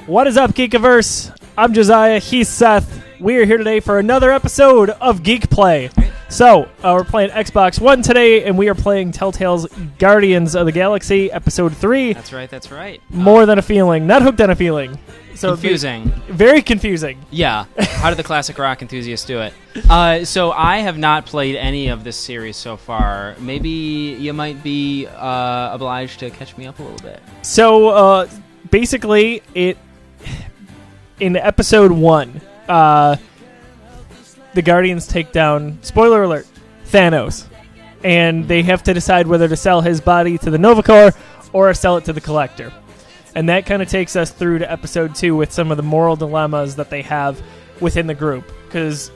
What is up, Geekiverse? I'm Josiah. He's Seth. We are here today for another episode of GeekPlay. So, we're playing Xbox One today, and we are playing Telltale's Guardians of the Galaxy, Episode 3. That's right. More than a feeling. Not hooked on a feeling. So confusing. Very confusing. Yeah. How did the classic rock enthusiasts do it? So I have not played any of this series so far. Maybe you might be obliged to catch me up a little bit. So, basically, in Episode 1, the Guardians take down, spoiler alert, Thanos. And they have to decide whether to sell his body to the Nova Corps or sell it to the Collector. And that kind of takes us through to Episode 2 with some of the moral dilemmas that they have within the group. Because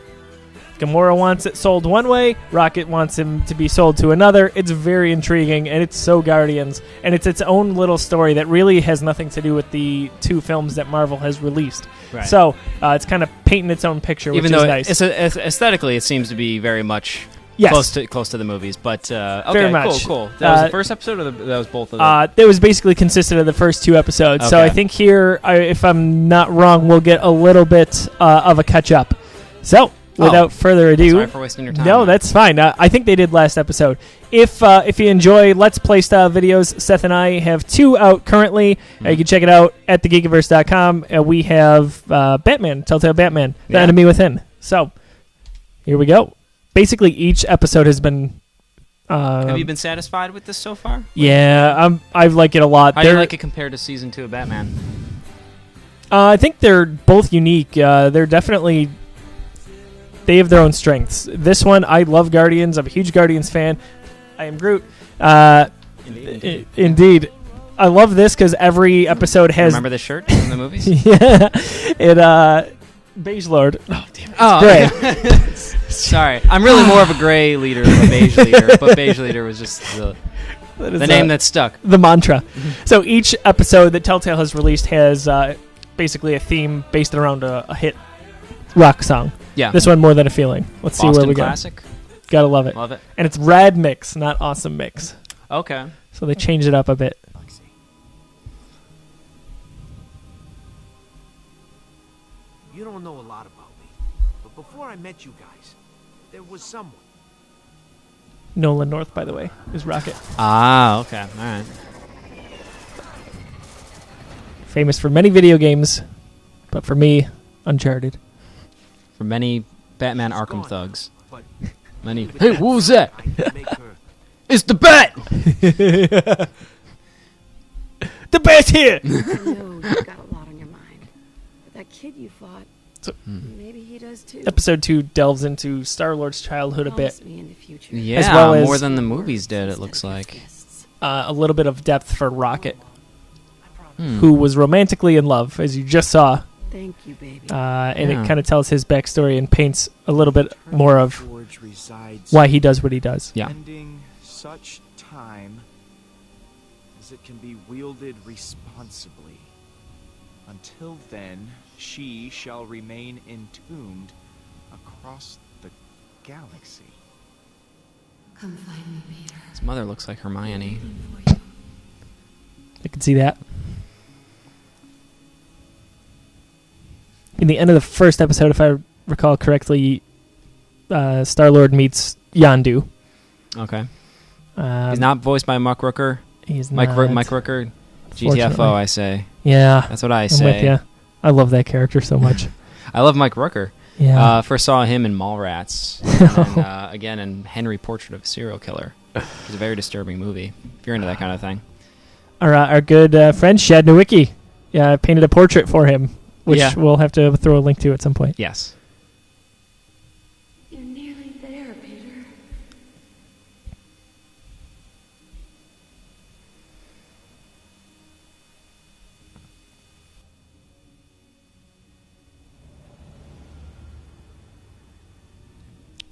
Gamora wants it sold one way, Rocket wants him to be sold to another. It's very intriguing, and it's so Guardians. And it's its own little story that really has nothing to do with the two films that Marvel has released. Right. So it's kind of painting its own picture, which is nice. Aesthetically, it seems to be very much close to the movies. But okay, very much. Cool. That was the first episode, or that was both of them? That was basically consisted of the first two episodes. Okay. So I think here, if I'm not wrong, we'll get a little bit of a catch-up. So, without further ado... Sorry for wasting your time. No, that's fine. I think they did last episode. If you enjoy Let's Play style videos, Seth and I have 2 out currently. You can check it out at thegeekiverse.com. We have Batman, Telltale Batman, The Enemy Within. So, here we go. Basically, each episode has been... have you been satisfied with this so far? Yeah, I like it a lot. How do you like it compared to Season 2 of Batman? I think they're both unique. They're definitely... They have their own strengths. This one, I love Guardians. I'm a huge Guardians fan. I am Groot. Indeed. I love this because every episode has... Remember the shirt from the movies? Yeah. Beige Lord. Oh, damn it. Gray. Sorry. I'm really more of a gray leader than a beige leader, but beige leader was just the name that stuck. The mantra. So each episode that Telltale has released has basically a theme based around a hit rock song. Yeah. This one, More Than a Feeling. Let's see where we go. Classic. Gotta love it. Love it. And it's Rad Mix, not Awesome Mix. Okay. So they changed it up a bit. You don't know a lot about me, but before I met you guys, there was someone. Nolan North, by the way, is Rocket. Ah, okay. All right. Famous for many video games, but for me, Uncharted. For many Batman Arkham thugs. Many. Hey, what was that? It's the Bat! The Bat's here! I know you've got a lot on your mind. But that kid you fought, maybe he does too. Episode 2 delves into Star-Lord's childhood a bit. Me in the future. Yeah, as well as more than the movies did, it looks like. A little bit of depth for Rocket, who was romantically in love, as you just saw. Thank you, baby. And it kind of tells his backstory and paints a little bit more of why he does what he does. Yeah. Such time as it can be wielded responsibly. Until then, she shall remain entombed across the galaxy. Come find me, Peter. His mother looks like Hermione. I can see that. In the end of the first episode, if I recall correctly, Star-Lord meets Yondu. Okay. He's not voiced by Mark Rooker. He's Mike not. Mike Rooker. GTFO, I say. Yeah. That's what I I'm say. with ya. I love that character so much. I love Mike Rooker. Yeah. First saw him in Mallrats. And again in Henry, Portrait of a Serial Killer. It's a very disturbing movie, if you're into that kind of thing. Our good friend, Shad Nowicki, painted a portrait for him, which we'll have to throw a link to at some point. Yes. You're nearly there, Peter.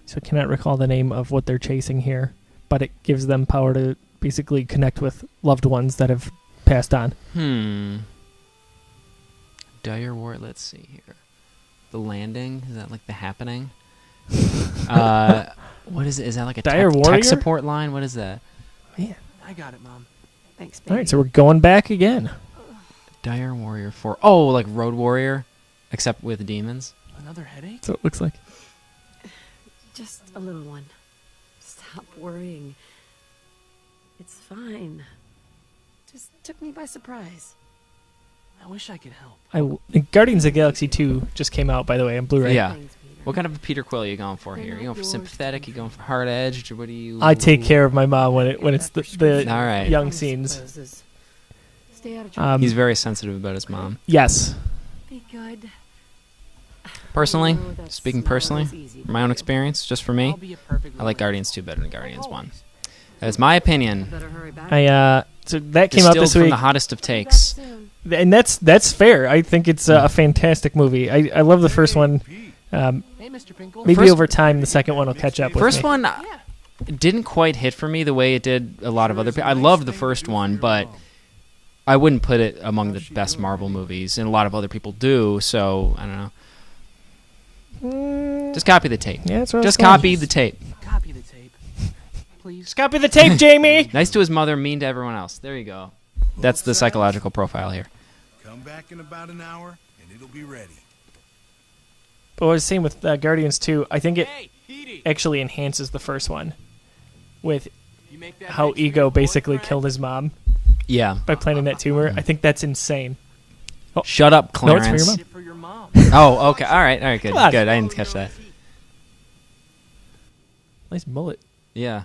So I cannot recall the name of what they're chasing here, but it gives them power to basically connect with loved ones that have passed on. Dire War, let's see here. The Landing, is that like The Happening? What is it? Is that like a tech support line? What is that? Man. I got it, Mom. Thanks, baby. All right, so we're going back again. Dire Warrior 4. Oh, like Road Warrior, except with demons. Another headache? So it looks like. Just a little one. Stop worrying. It's fine. Just took me by surprise. I wish I could help. Guardians of the Galaxy 2 just came out, by the way, on Blu-ray. Yeah. Thanks, Peter. What kind of a Peter Quill are you going for here? You going for sympathetic? You going for hard-edged? Or what do you... I take care of my mom when it's the All right. young scenes. Stay out of trouble. He's very sensitive about his mom. Yes. Be good. Personally, I know that's speaking not personally, always easy, from my own experience, just for me, I'll be a perfect I like mother. Guardians 2 better than Guardians 1. That is my opinion. Better hurry back. So that came out Distilled this from week, the hottest of Be back takes. soon. and that's fair. I think it's a fantastic movie. I love the first one. Hey, Mr. Pinkle. Maybe First- over time, the second one will catch up with First me. one didn't quite hit for me the way it did a lot of other people. I loved the first one, but I wouldn't put it among the best Marvel movies, and a lot of other people do, so I don't know. Just copy the tape. Yeah, that's what I was Just going. copy the tape. Copy the tape. Please. Just copy the tape, Jamie. Nice to his mother, mean to everyone else. There you go. That's the psychological profile here. Come back in about an hour, and it'll be ready. But what I was saying with Guardians 2, I think it Hey, Petey, actually enhances the first one with you make that how next Ego new basically boyfriend? killed his mom Yeah. by planting that tumor. I think that's insane. Shut up, No, it's for Clarence. your mom. Shit for your mom. Oh, okay. All right, good. Come on. Good. I didn't catch that. Nice mullet. Yeah.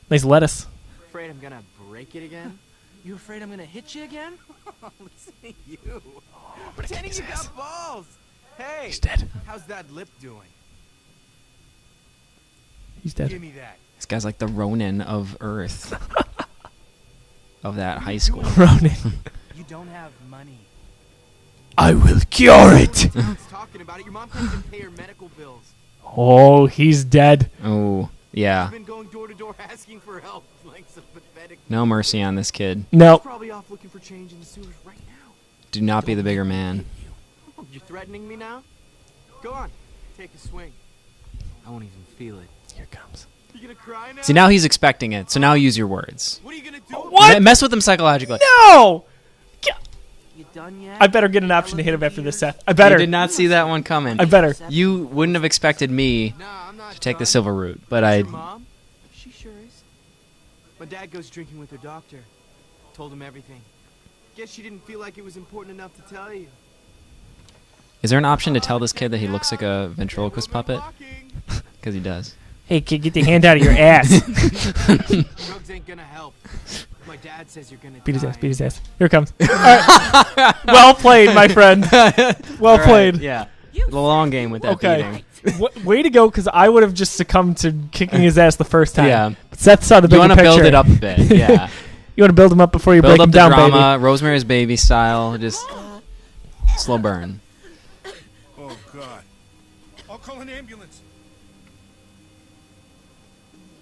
Nice lettuce. Afraid I'm gonna break it again? You afraid I'm gonna hit you again? Listen to you. But Pretending you got balls. Hey, He's dead. how's that lip doing? He's dead. Give me that. This guy's like the Ronin of Earth. Of that high school. Ronin. You don't have money. I will cure it. Mom's talking about it. Your mom can't even pay her medical bills. Oh, he's dead. Oh, yeah. She's been going door to door asking for help. Like some pathetic. No mercy on this kid. No. Probably off looking for change in the sewers right now. Do not be the bigger man. You're threatening me now? Go on, take a swing. I won't even feel it. Here it comes. You gonna cry now? See, now he's expecting it, so now use your words. What are you gonna do? What? Mess with him psychologically. No! You done yet? I better get an option to hit him after this, Seth. I You better. did not see that one coming. I better. You wouldn't have expected me Nah, I'm not to take the done. silver route, but I... Your mom? She sure is. My dad goes drinking with her doctor. Told him everything. Guess she didn't feel like it was important enough to tell you. Is there an option to tell this kid that he looks like a ventriloquist Women puppet? walking. Because he does. Hey, kid, get the hand out of your ass. Drugs ain't gonna help. My dad says you're gonna Beat his die. ass, beat his ass. Here it comes. All right. Well played, my friend. Well played. Yeah. The long game with that Okay. beating. Way to go, because I would have just succumbed to kicking his ass the first time. Yeah. But Seth saw the You bigger want to picture. build it up a bit, yeah. You want to build him up before you Build break up him the down, drama, Rosemary's Baby style, just slow burn. Oh, God. I'll call an ambulance.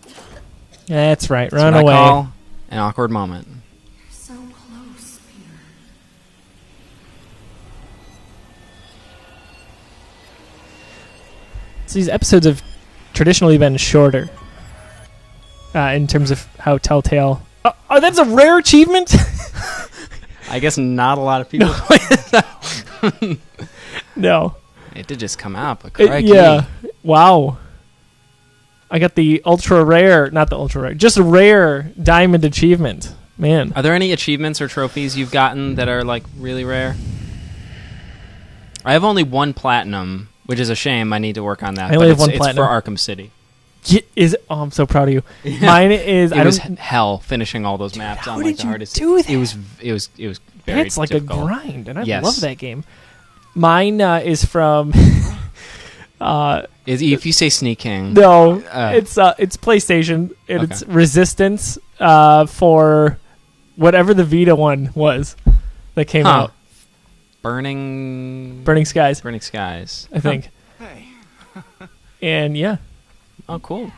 baby. That's right. That's Run what away. I call an awkward moment. So close, Peter. So these episodes have traditionally been shorter in terms of how Telltale... Oh, that's a rare achievement? I guess not a lot of people play it. No. It did just come out, but It- crikey. yeah. Wow. I got the ultra rare, not the ultra rare, just a rare diamond achievement. Man. Are there any achievements or trophies you've gotten that are like really rare? I have only one platinum, which is a shame. I need to work on that. I only but have one it's platinum. for Arkham City. Oh, I'm so proud of you. Mine is... It I was don't, hell finishing all those maps how on like did the you hardest. do that? It was very It's like difficult. a grind, and I Yes. love that game. Mine is from... If you say sneaking, No, Uh, it's PlayStation, and Okay. it's Resistance for whatever the Vita one was that came Huh. out. Burning Skies, Skies. I think. Hey, And yeah, Oh, cool.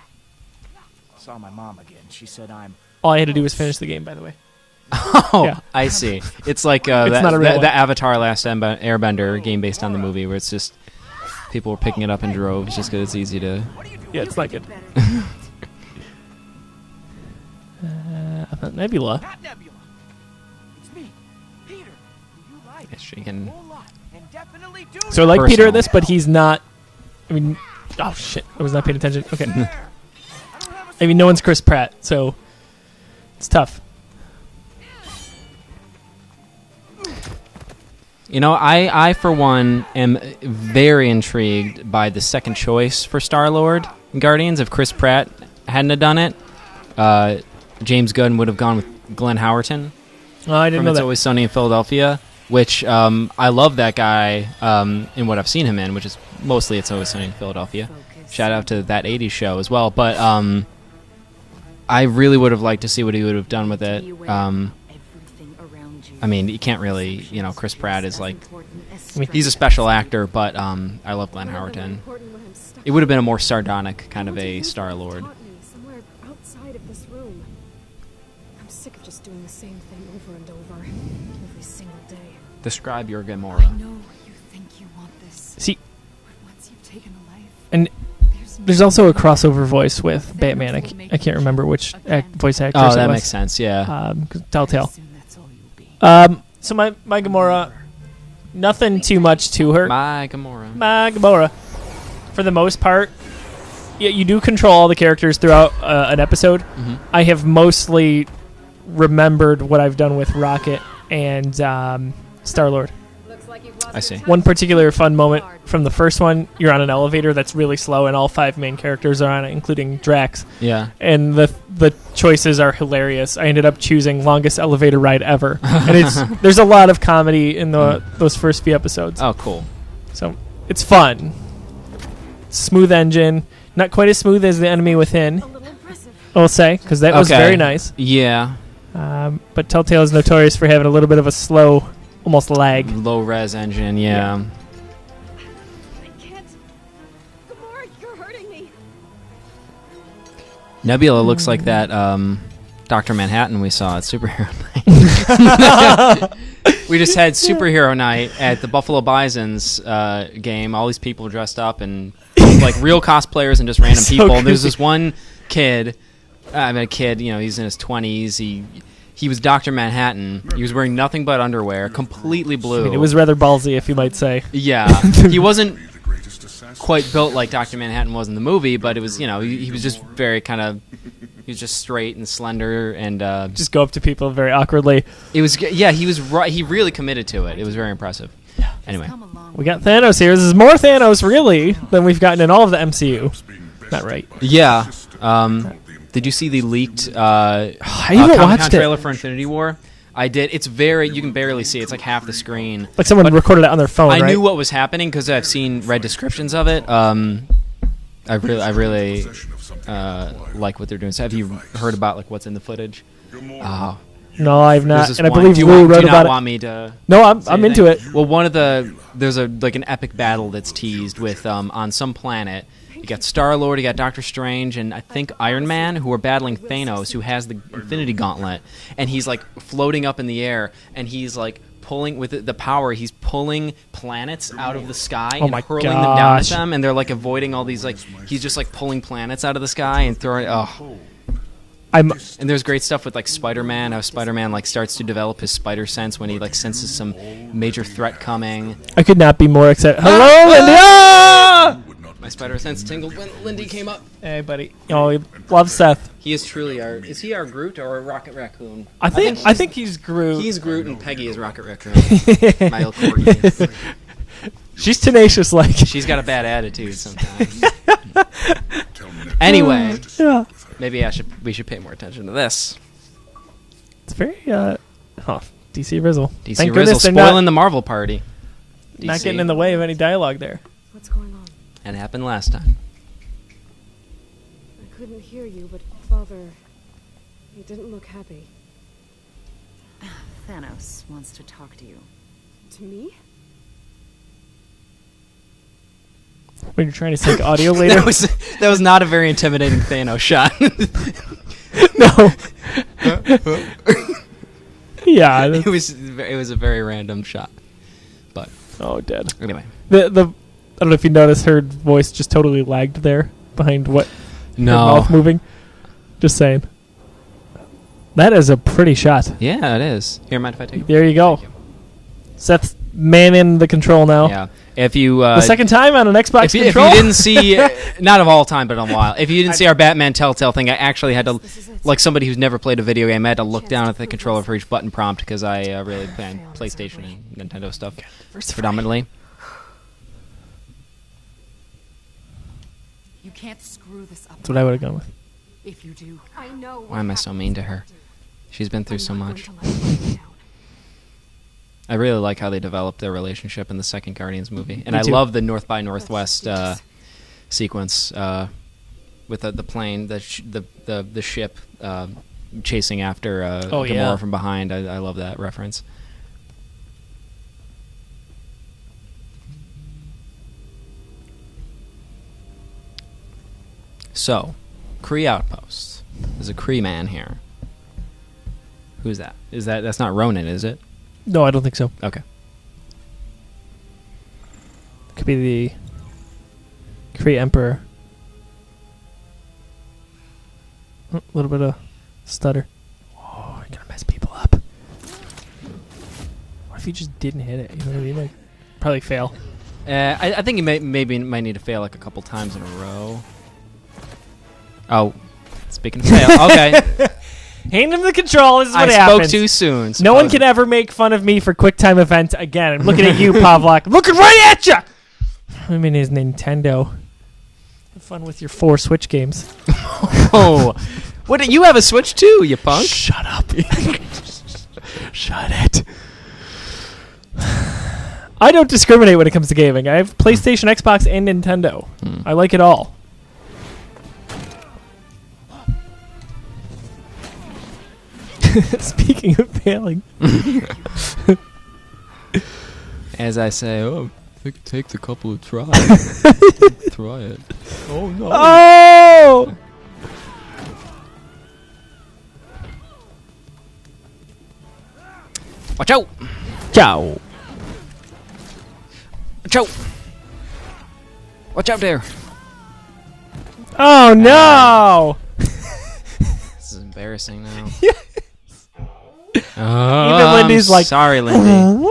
Saw my mom again. She said I'm... all I had to do was finish the game, by the way. Oh, Yeah. I see. It's like It's not a real one. the Avatar Last Airbender game based on the movie, where it's just people were picking it up in droves just because it's easy to. Yeah, it's not good. Nebula. Not Nebula. It's me, Peter. She can. So I like Peter Personal. at this, but he's not. I mean, oh shit! I was not paying attention. Okay. I mean, no one's Chris Pratt, so it's tough. You know, I for one am very intrigued by the second choice for Star-Lord in Guardians. If Chris Pratt hadn't have done it, James Gunn would have gone with Glenn Howerton Oh, I didn't from know It's that. Always Sunny in Philadelphia, which I love that guy in what I've seen him in, which is mostly It's Always Sunny in Philadelphia. Shout out to that 80s show as well. But I really would have liked to see what he would have done with it. I mean, you can't really, you know, Chris Pratt is like, he's a special actor, but I love Glenn Howerton. It would have been a more sardonic kind of a Star-Lord. Somewhere outside of this room. I'm sick of just doing the same thing over and over every single day. Describe your I Gamora. know you think you want this, See, but once you've taken a life, and there's also a crossover voice with Batman. I can't remember which voice actor. Oh, that makes sense, yeah. Telltale. soon that's all you'll be. So my Gamora, nothing too much to her. My Gamora. My Gamora, for the most part, yeah, you do control all the characters throughout an episode. Mhm. I have mostly remembered what I've done with Rocket and Star-Lord. I see. One particular fun moment from the first one, you're on an elevator that's really slow, and all 5 main characters are on it, including Drax. Yeah. And the choices are hilarious. I ended up choosing longest elevator ride ever, and there's a lot of comedy in those first few episodes. Oh, cool. So it's fun. Smooth engine, not quite as smooth as The Enemy Within, A little impressive. I'll say, because that was Okay. very nice. Yeah. But Telltale is notorious for having a little bit of a slow, almost lag. Low res engine, yeah. I can't. Gamora, you're hurting me. Nebula looks like that Dr. Manhattan we saw at Superhero Night. We just had Superhero Night at the Buffalo Bison's game. All these people dressed up and like real cosplayers and just random So people. And there's creepy. this one kid. A kid. You know, he's in his 20s. He was Dr. Manhattan. He was wearing nothing but underwear, completely blue. I mean, it was rather ballsy, if you might say. Yeah, he wasn't quite built like Dr. Manhattan was in the movie, but it was, you know, he was just very kind of, he was just straight and slender, and Just go up to people very awkwardly. it was, yeah, he was right. He really committed to it. It was very impressive. Anyway, Come along. We got Thanos here. This is more Thanos, really, than we've gotten in all of the MCU. Not right. yeah. Did you see the leaked I haven't Comic-Con watched trailer it. for Infinity War? I did. It's very, you can barely see. It's like half the screen. Like someone recorded it on their phone, I right? knew what was happening because I've read descriptions of it. I really like what they're doing. So have you heard about like what's in the footage? Oh, No, I've there's not. this And I one- believe do you Lou want, wrote do you about not it. want me to? No, I'm say into it. anything? Well, there's like an epic battle that's teased with on some planet. You got Star-Lord, you got Doctor Strange, and I think Iron Man, who are battling Thanos, who has the Infinity Gauntlet, and he's like floating up in the air, and he's like pulling with the power. He's pulling planets out of the sky Oh and my hurling them down at gosh. them, and they're like avoiding all these like. He's just like pulling planets out of the sky and throwing. Oh. I'm And there's great stuff with like Spider-Man, how Spider-Man like starts to develop his spider sense when he like senses some major threat coming. I could not be more excited. Hello, Lindy. Ah! My spider sense tingled when Lindy came up. Hey, buddy. Oh, he loves Seth. He is truly is he our Groot or a Rocket Raccoon? I think he's Groot. He's Groot and Peggy is Rocket Raccoon. My little corgi. She's tenacious, like. She's got a bad attitude sometimes. Anyway, Yeah. maybe we should pay more attention to this. It's very DC Rizzle. DC Thank Rizzle goodness they're spoiling the Marvel party. not DC. getting in the way of any dialogue there. What's going on? And it happened last time. I couldn't hear you, but Father, he didn't look happy. Thanos wants to talk to you. To me? When you're trying to sync audio later. that was not a very intimidating Thanos shot. No. Yeah. it was a very random shot. But Oh, dead. anyway, I don't know if you noticed her voice just totally lagged there behind what her no. mouth moving. Just saying. That is a pretty shot. Yeah, it is. Here, mind if I take it? There you go. Seth's manning the control now. Yeah. If you The second time on an Xbox if you control. didn't see, not of all time, but in a while, if you didn't see our Batman Telltale thing, I actually had to, like somebody who's never played a video game, I had to look down at the controller for each button prompt because I really play on PlayStation and Nintendo stuff predominantly. You can't screw this up. That's what I would have gone with. If you do, I know. Why am I so mean to her? She's been through so much. I'm not going to let you down. I really like how they developed their relationship in the second Guardians movie, and Me I too. love the North by Northwest sequence with the plane, the ship chasing after Gamora yeah. from behind. I love that reference. So, Kree Outpost. There's a Kree man here. Who's that? That's not Ronan, is it? No, I don't think so. Okay. Could be the Kree Emperor. A little bit of stutter. Oh, you're gonna mess people up. What if you just didn't hit it? You know what I mean? Like, probably fail. I think you might need to fail like a couple times in a row. Oh, speaking of fail, okay. Hand him the control. This is what I happens. spoke too soon. No one can ever make fun of me for QuickTime event again. I'm looking at you, Pavlok. I'm looking right at you. I mean, his Nintendo. Have fun with your 4 Switch games. Oh, what? You have a Switch too, you punk? Shut up. Shut it. I don't discriminate when it comes to gaming. I have PlayStation, Xbox, and Nintendo. I like it all. Speaking of failing. As I say, oh, it takes a couple of tries. Try it. Oh no! Oh! Watch out! Ciao. Watch out! Watch out there! Oh no! This is embarrassing now. Oh, Even Lindy's I'm like, sorry, Lindy.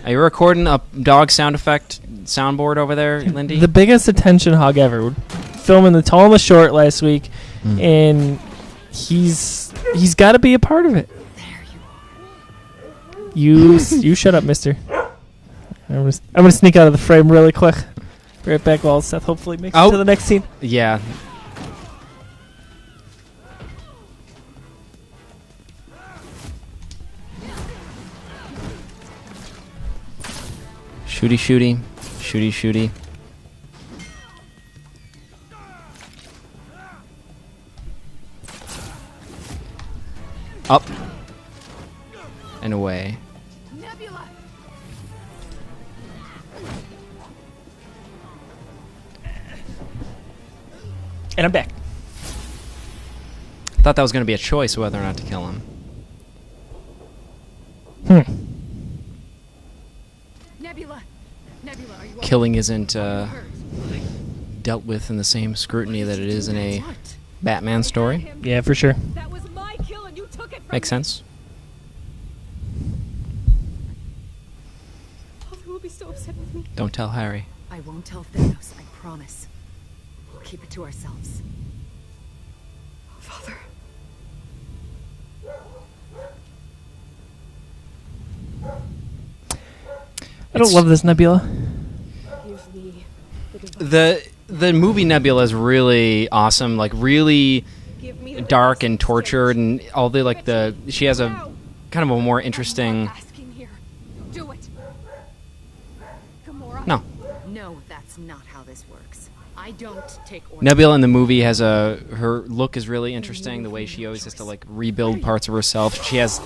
Are you recording a dog sound effect soundboard over there, Lindy? The biggest attention hog ever. We're filming the Tall and the Short last week, and he's got to be a part of it. You shut up, mister. I'm gonna sneak out of the frame really quick. Be right back while Seth hopefully makes it to the next scene. Yeah. Shooty, shooty. Shooty, shooty. Up. And away. Nebula. And I'm back. I thought that was going to be a choice whether or not to kill him. Nebula. Nebula, are you Killing isn't dealt with in the same scrutiny that it is in a Batman story. Yeah, for sure. That was my kill and you took it from Makes sense. Father will be so upset with me. Don't tell Harry. I won't tell Thanos, I promise. We'll keep it to ourselves. Father. I don't love this Nebula. Give me the device. The movie Nebula is really awesome, like really Give me the dark device. and tortured, and all the like the she has a kind of a more interesting. Asking here. Do it. Gamora. No, No, that's not how this works. I don't take orders. Nebula in the movie has her look is really interesting. The way she always has to like rebuild parts of herself. She has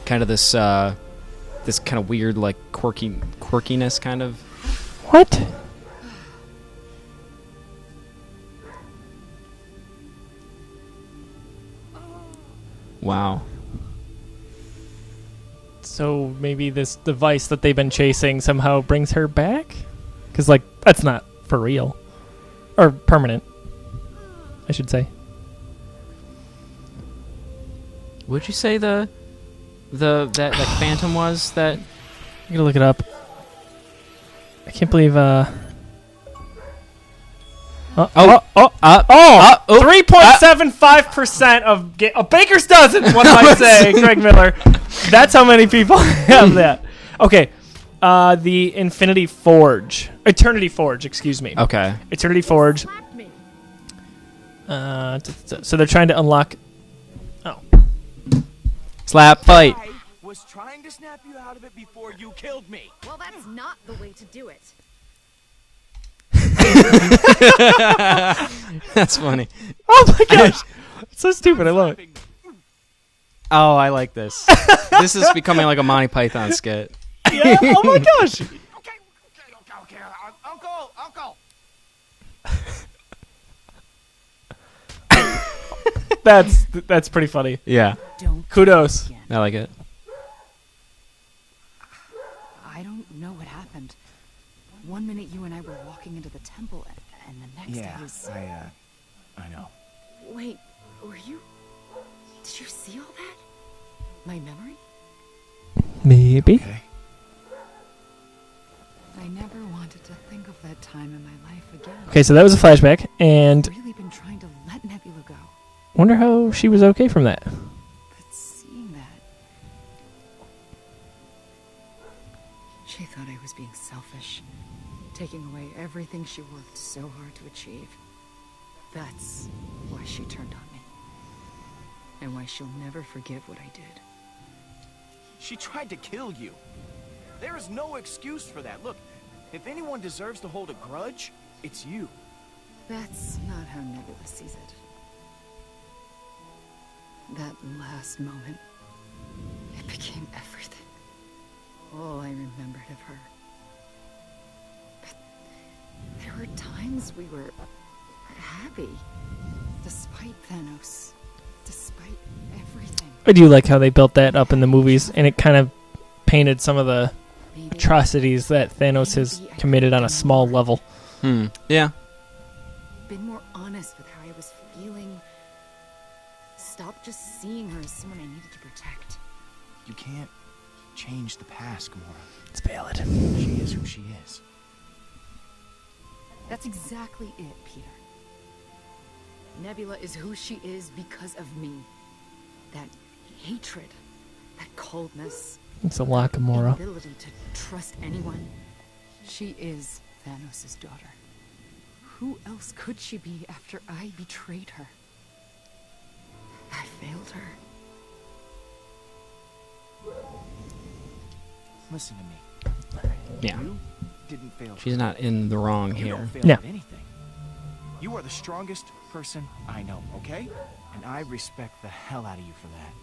kind of this this kind of weird like quirkiness kind of. What? Wow. So maybe this device that they've been chasing somehow brings her back? Because, like, that's not for real. Or permanent, I should say. Would you say the that Phantom was? That I'm gonna look it up. I can't believe. 3.75% of a baker's dozen. One might say, Greg Miller. That's how many people have that. Okay, the Eternity Forge. Excuse me. okay? Eternity Forge. Slapped me. So they're trying to unlock. Oh, Slap fight. I was trying to snap you out of it before you killed me. Well, that's not the way to do it. That's funny. oh my gosh, it's so stupid. I love it. Oh, I like this. This is becoming like a Monty Python skit. Yeah. Oh my gosh. Okay. Uncle. That's pretty funny. Yeah, Don't. Kudos. I like it. I don't know what happened. One minute you and I were walking into the temple, and the next Yeah, I was... I know. Wait, were you... Did you see all that? My memory? Maybe. Okay. I never wanted to think of that time in my life again. Okay, so that was a flashback, and I've really been trying to let Nebula go. wonder how she was okay from that. But seeing that... She thought I was being selfish, taking away everything she worked so hard to achieve. That's why she turned on me. And why she'll never forgive what I did. She tried to kill you. There is no excuse for that. Look, if anyone deserves to hold a grudge, it's you. That's not how Nebula sees it. That last moment, it became everything. All I remembered of her. But there were times we were happy, despite Thanos, despite everything. I do like how they built that up in the movies, and it kind of painted some of the Maybe atrocities that Thanos has committed on a small level. Yeah. been more honest with how I was feeling. Stop just seeing her as someone I needed to protect. You can't change the past, Gamora. It's valid. She is who she is. That's exactly it, Peter. Nebula is who she is because of me. That hatred, that coldness, It's a lot, Gamora. inability to trust anyone. She is Thanos' daughter. Who else could she be after I betrayed her? I failed her. Listen to me. Yeah. You didn't fail. She's not in the wrong You here. don't fail No. at anything. You are the strongest person I know, okay? And I respect the hell out of you for that.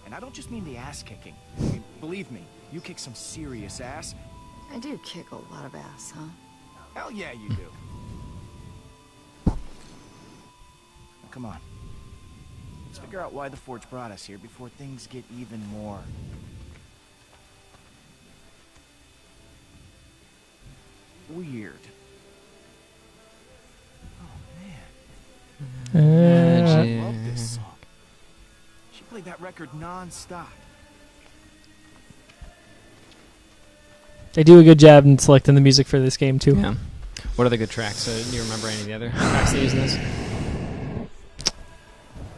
And I don't just mean the ass kicking. I mean, believe me, you kick some serious ass. I do kick a lot of ass, huh? Hell yeah, you do. Now, come on. Let's figure out why the Forge brought us here before things get even more... weird. Oh, man. I love this song. She played that record non-stop. They do a good job in selecting the music for this game, too. Yeah. What are the good tracks? Do you remember any of the other tracks they use in this?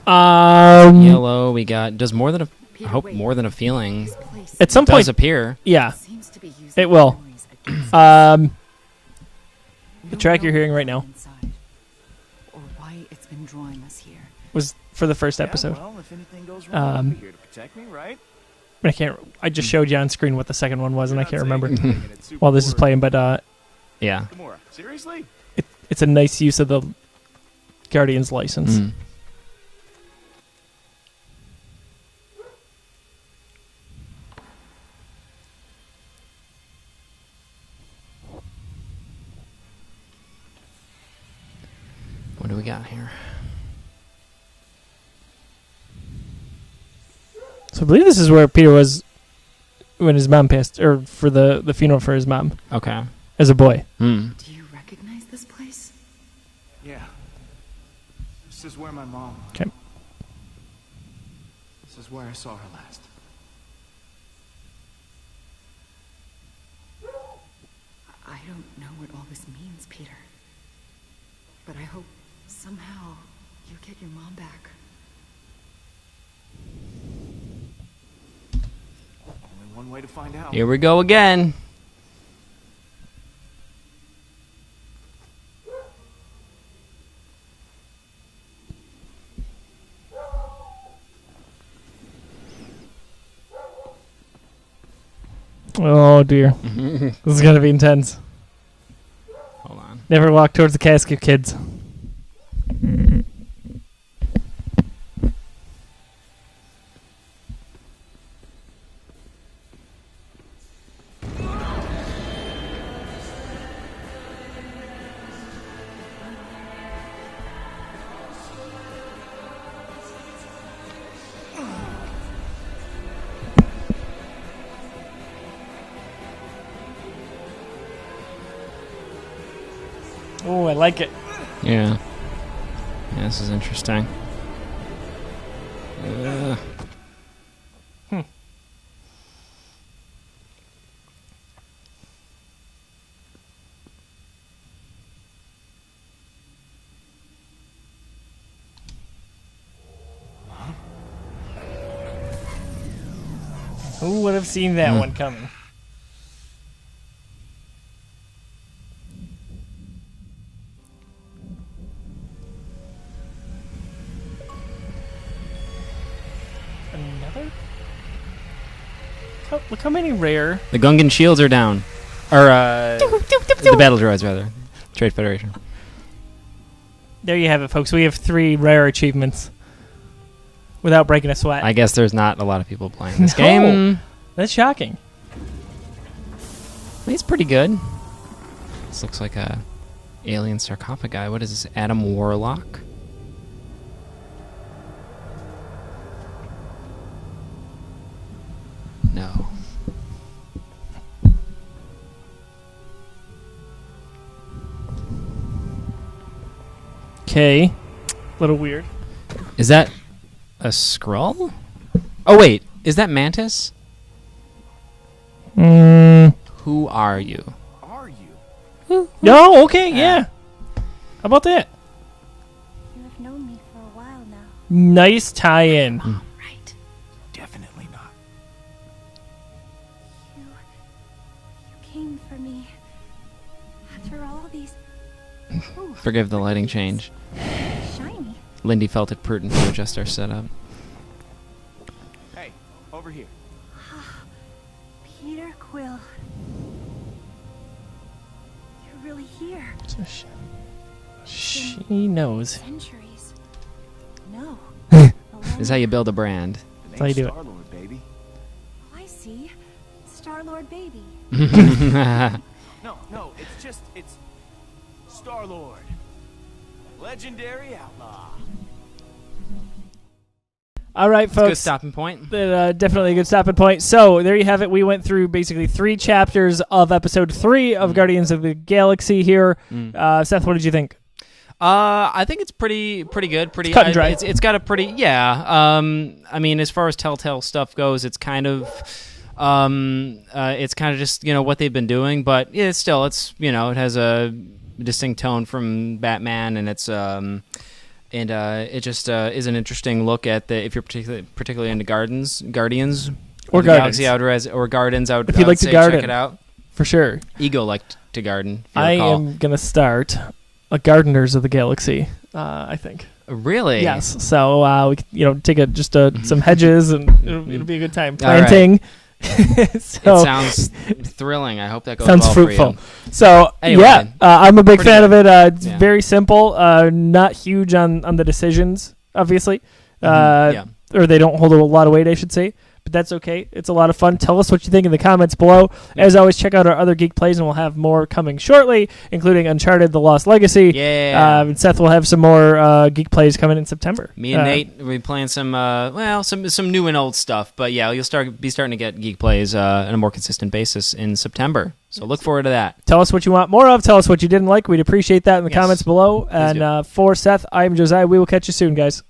Yellow. We got does more than a. I hope more than a feeling. This place At some Does point, appear. yeah. seems to be using It will. memories against The track you're hearing right now inside, or why it's been drawing us here. was for the first episode. Yeah, well, if anything goes wrong, I'll be here to protect me, right? I just showed you on screen what the second one was, and I can't remember Making it super while this is blurry. playing, but Yeah. Gamora, seriously? it's a nice use of the Guardians license. Mm. What do we got here? So I believe this is where Peter was when his mom passed, or for the funeral for his mom Okay. as a boy. Hmm. Do you recognize this place? Yeah. This is where my mom... Okay. This is where I saw her last. I don't know what all this means, Peter. But I hope somehow you get your mom back. Only one way to find out. Here we go again. Oh dear. This is gonna be intense. Hold on. Never walk towards the casket, kids. Oh, I like it. Yeah. Yeah, this is interesting. Who would have seen that one coming? Another? Look how many rare. The Gungan shields are down. Or, the battle droids, rather. Trade Federation. There you have it, folks. We have 3 rare achievements without breaking a sweat. I guess there's not a lot of people playing this No. game. That's shocking. He's pretty good. This looks like a alien sarcophagi. What is this? Adam Warlock? No. Okay. Little weird. Is that a Skrull? Oh, wait. Is that Mantis? Who are you? Are you? No, okay, yeah. How about that? You have known me for a while now. Nice tie-in. Right. Definitely not. You came for me. After all these... Ooh, Forgive the lighting change. shiny. Lindy felt it prudent to adjust our setup. Hey, over here. Peter Quill. You're really here. So she knows. Centuries. No. This is how you build a brand. The how you name's do it. Star-Lord, baby. Oh, I see. Star-Lord baby. No, it's Star-Lord. Legendary outlaw. All right, That's a good folks. stopping point. Definitely a good stopping point. So there you have it. We went through basically 3 chapters of episode 3 of Guardians of the Galaxy here. Seth, what did you think? I think it's pretty good. Pretty It's cut and dry. It's got a pretty I mean, as far as Telltale stuff goes, it's kind of just what they've been doing, but yeah, it has a distinct tone from Batman, and it's it just is an interesting look at if you're particularly into Guardians Or of the Gardens. Galaxy or Gardens. I would, If you'd I would like to say garden. check it out. For sure. Ego liked to garden. If you I recall. am going to start a Gardeners of the Galaxy, I think. Really? Yes. So we could, take some hedges, and it'll be a good time All right. planting. It sounds thrilling. I hope that goes Sounds well fruitful. for you. So Anyway, I'm a big pretty fan good. of it. It's Yeah. very simple. Not huge on the decisions, obviously. Yeah. Or they don't hold a lot of weight, I should say. But that's okay. It's a lot of fun. Tell us what you think in the comments below. As always, check out our other Geek Plays, and we'll have more coming shortly, including Uncharted: The Lost Legacy. Yeah. And Seth will have some more Geek Plays coming in September. Me and Nate will be playing some new and old stuff. But yeah, you'll be starting to get Geek Plays on a more consistent basis in September. So look forward to that. Tell us what you want more of. Tell us what you didn't like. We'd appreciate that in the Yes. comments below. Please do. And for Seth, I'm Josiah. We will catch you soon, guys.